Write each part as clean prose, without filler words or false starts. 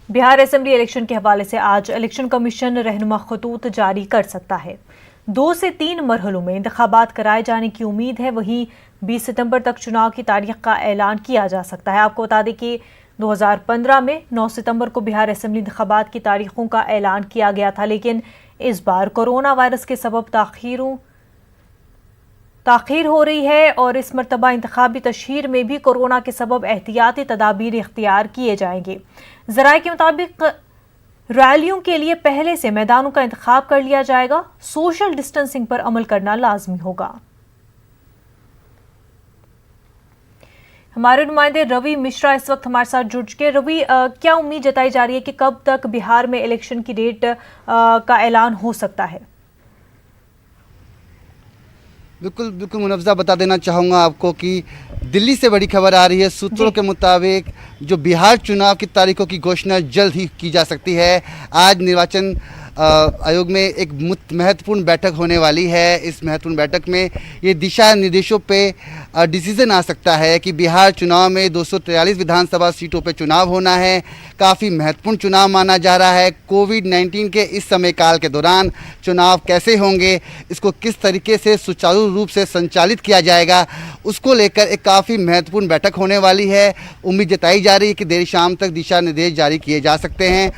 Bihar assembly election के हवाले से आज इलेक्शन कमीशन रहनुमा खतूत जारी कर सकता है। 2 से 3 मरहलों में इंतखाबात कराए जाने की उम्मीद है। वहीं 20 सितंबर तक चुनाव की तारीख का ऐलान किया जा सकता है। आपको बता दें कि 2015 में 9 सितंबर को बिहार असेंबली इंतखाबात की तारीखों का ऐलान किया गया था, लेकिन इस बार कोरोना वायरस के सबब ताखीर हो रही है और इस मरतबा इंतखाबी तशहीर में भी कोरोना के सबब एहतियाती तदाबीर इख्तियार किए जाएंगे। ज़राए के मुताबिक रैलियों के लिए पहले से मैदानों का इंतखाब कर लिया जाएगा। सोशल डिस्टेंसिंग पर अमल करना लाजमी होगा। हमारे नुमाइंदे रवि मिश्रा इस वक्त हमारे साथ जुड़ चुके हैं। रवि, क्या उम्मीद जताई जा रही है कि कब तक बिहार में इलेक्शन की डेट का ऐलान हो सकता है? बिल्कुल बिल्कुल मुनव्वज़ा बता देना चाहूँगा आपको कि दिल्ली से बड़ी खबर आ रही है। सूत्रों के मुताबिक जो बिहार चुनाव की तारीखों की घोषणा जल्द ही की जा सकती है। आज निर्वाचन आयोग में एक महत्वपूर्ण बैठक होने वाली है। इस महत्वपूर्ण बैठक में ये दिशा निर्देशों पे डिसीजन आ सकता है कि बिहार चुनाव में 243 विधानसभा सीटों पे चुनाव होना है। काफ़ी महत्वपूर्ण चुनाव माना जा रहा है। कोविड-19 के इस समय काल के दौरान चुनाव कैसे होंगे, इसको किस तरीके से सुचारू रूप से संचालित किया जाएगा, उसको लेकर एक काफ़ी महत्वपूर्ण बैठक होने वाली है। उम्मीद जताई जा रही है कि देर शाम तक दिशा निर्देश जारी किए जा सकते हैं।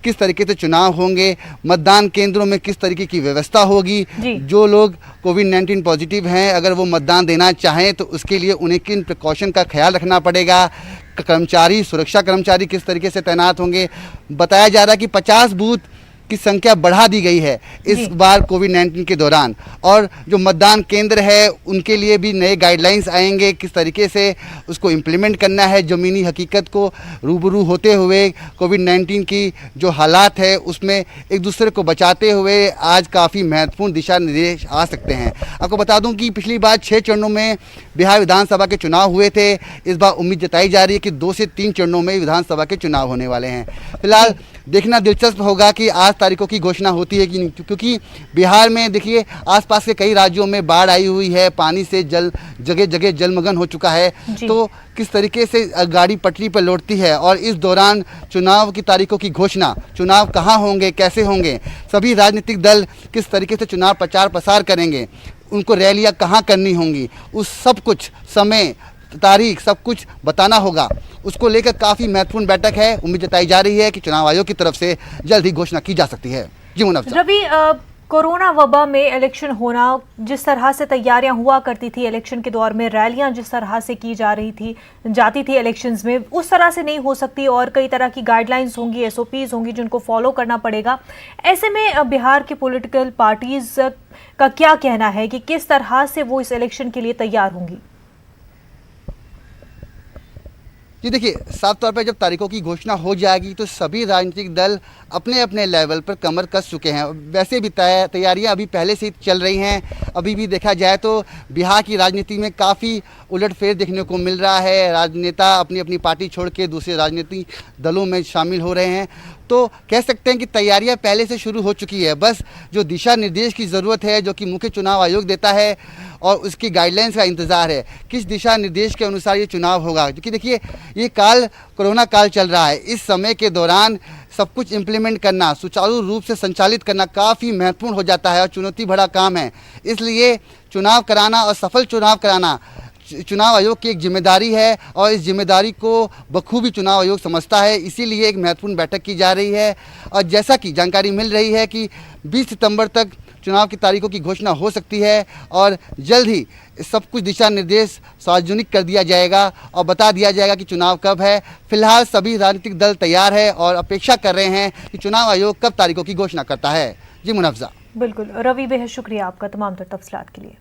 किस तरीके से चुनाव होंगे, मतदान केंद्रों में किस तरीके की व्यवस्था होगी, जो लोग कोविड-19 पॉजिटिव हैं अगर वो मतदान देना चाहें तो उसके लिए उन्हें किन प्रिकॉशन का ख्याल रखना पड़ेगा, कर्मचारी, सुरक्षा कर्मचारी किस तरीके से तैनात होंगे। बताया जा रहा है कि 50 बूथ की संख्या बढ़ा दी गई है इस बार कोविड-19 के दौरान, और जो मतदान केंद्र है उनके लिए भी नए गाइडलाइंस आएंगे, किस तरीके से उसको इम्प्लीमेंट करना है। ज़मीनी हकीकत को रूबरू होते हुए कोविड-19 की जो हालात है उसमें एक दूसरे को बचाते हुए आज काफ़ी महत्वपूर्ण दिशा निर्देश आ सकते हैं। आपको बता दूं कि पिछली बार 6 चरणों में बिहार विधानसभा के चुनाव हुए थे। इस बार उम्मीद जताई जा रही है कि 2 से 3 चरणों में विधानसभा के चुनाव होने वाले हैं। फिलहाल देखना दिलचस्प होगा कि आज तारीखों की घोषणा होती है कि नहीं, क्योंकि बिहार में देखिए आसपास के कई राज्यों में बाढ़ आई हुई है, पानी से जगह जगह जलमग्न हो चुका है। तो किस तरीके से गाड़ी पटरी पर लौटती है और इस दौरान चुनाव की तारीखों की घोषणा, चुनाव कहाँ होंगे, कैसे होंगे, सभी राजनीतिक दल किस तरीके से चुनाव प्रचार प्रसार करेंगे, उनको रैलियाँ कहाँ करनी होंगी, उस सब कुछ समय तारीख सब कुछ बताना होगा। उसको लेकर काफ़ी महत्वपूर्ण बैठक है। उम्मीद जताई जा रही है कि चुनाव आयोग की तरफ से जल्द ही घोषणा की जा सकती है। जी मुनव्वज़ा। रवि, कोरोना वबा में इलेक्शन होना, जिस तरह से तैयारियां हुआ करती थी इलेक्शन के दौर में, रैलियां जिस तरह से की जाती थी इलेक्शंस में, उस तरह से नहीं हो सकती और कई तरह की गाइडलाइंस होंगी, SOPs होंगी जिनको फॉलो करना पड़ेगा। ऐसे में बिहार के पॉलिटिकल पार्टीज का क्या कहना है कि किस तरह से वो इस इलेक्शन के लिए तैयार होंगी? जी देखिए, साफ तौर पर जब तारीखों की घोषणा हो जाएगी तो सभी राजनीतिक दल अपने अपने लेवल पर कमर कस चुके हैं। वैसे भी तैयारियां अभी पहले से चल रही हैं। अभी भी देखा जाए तो बिहार की राजनीति में काफ़ी उलटफेर देखने को मिल रहा है। राजनेता अपनी अपनी पार्टी छोड़ के दूसरे राजनीतिक दलों में शामिल हो रहे हैं। तो कह सकते हैं कि तैयारियां पहले से शुरू हो चुकी है। बस जो दिशा निर्देश की ज़रूरत है, जो कि मुख्य चुनाव आयोग देता है, और उसकी गाइडलाइंस का इंतज़ार है किस दिशा निर्देश के अनुसार ये चुनाव होगा। क्योंकि देखिए ये काल कोरोना काल चल रहा है। इस समय के दौरान सब कुछ इम्प्लीमेंट करना, सुचारू रूप से संचालित करना काफ़ी महत्वपूर्ण हो जाता है और चुनौती भरा काम है। इसलिए चुनाव कराना और सफल चुनाव कराना चुनाव आयोग की एक जिम्मेदारी है और इस जिम्मेदारी को बखूबी चुनाव आयोग समझता है। इसीलिए एक महत्वपूर्ण बैठक की जा रही है और जैसा कि जानकारी मिल रही है कि 20 सितंबर तक चुनाव की तारीखों की घोषणा हो सकती है और जल्द ही सब कुछ दिशा निर्देश सार्वजनिक कर दिया जाएगा और बता दिया जाएगा कि चुनाव कब है। फिलहाल सभी राजनीतिक दल तैयार है और अपेक्षा कर रहे हैं कि चुनाव आयोग कब तारीखों की घोषणा करता है। जी मुनव्वज़ा। बिल्कुल रवि, बेहद शुक्रिया आपका तमाम तर तफसीलात के लिए।